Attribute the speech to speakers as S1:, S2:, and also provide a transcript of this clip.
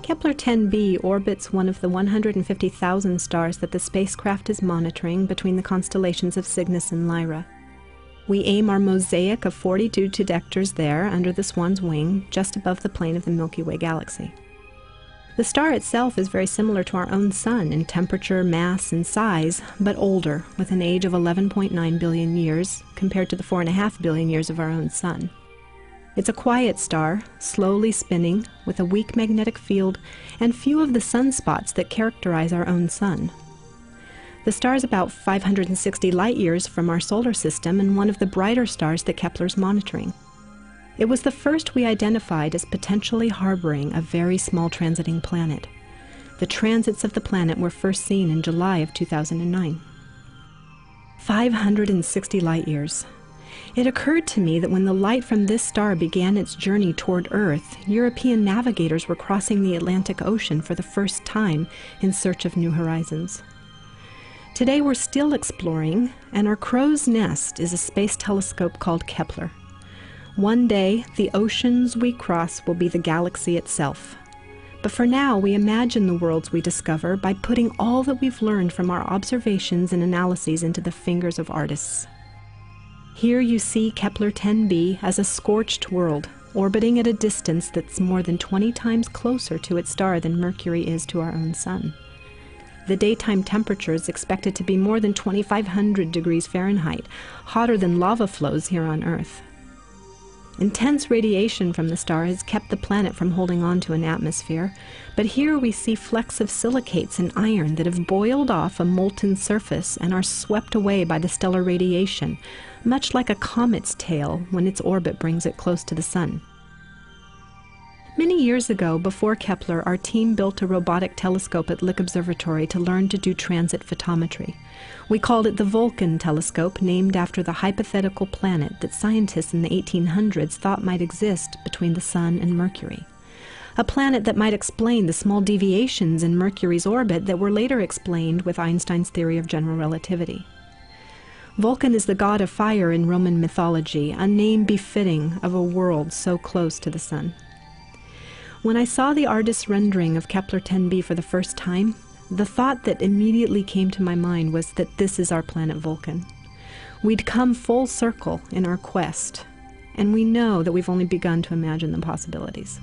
S1: Kepler-10b orbits one of the 150,000 stars that the spacecraft is monitoring between the constellations of Cygnus and Lyra. We aim our mosaic of 42 detectors there under the Swan's wing, just above the plane of the Milky Way galaxy. The star itself is very similar to our own Sun in temperature, mass, and size, but older, with an age of 11.9 billion years, compared to the 4.5 billion years of our own Sun. It's a quiet star, slowly spinning, with a weak magnetic field and few of the sunspots that characterize our own Sun. The star is about 560 light-years from our solar system and one of the brighter stars that Kepler's monitoring. It was the first we identified as potentially harboring a very small transiting planet. The transits of the planet were first seen in July of 2009. 560 light-years. It occurred to me that when the light from this star began its journey toward Earth, European navigators were crossing the Atlantic Ocean for the first time in search of new horizons. Today we're still exploring, and our crow's nest is a space telescope called Kepler. One day, the oceans we cross will be the galaxy itself. But for now, we imagine the worlds we discover by putting all that we've learned from our observations and analyses into the fingers of artists. Here you see Kepler-10b as a scorched world, orbiting at a distance that's more than 20 times closer to its star than Mercury is to our own Sun. The daytime temperature is expected to be more than 2,500 degrees Fahrenheit, hotter than lava flows here on Earth. Intense radiation from the star has kept the planet from holding on to an atmosphere, but here we see flecks of silicates and iron that have boiled off a molten surface and are swept away by the stellar radiation, much like a comet's tail when its orbit brings it close to the Sun. Many years ago, before Kepler, our team built a robotic telescope at Lick Observatory to learn to do transit photometry. We called it the Vulcan telescope, named after the hypothetical planet that scientists in the 1800s thought might exist between the Sun and Mercury. A planet that might explain the small deviations in Mercury's orbit that were later explained with Einstein's theory of general relativity. Vulcan is the god of fire in Roman mythology, a name befitting of a world so close to the Sun. When I saw the artist's rendering of Kepler-10b for the first time, the thought that immediately came to my mind was that this is our planet Vulcan. We'd come full circle in our quest, and we know that we've only begun to imagine the possibilities.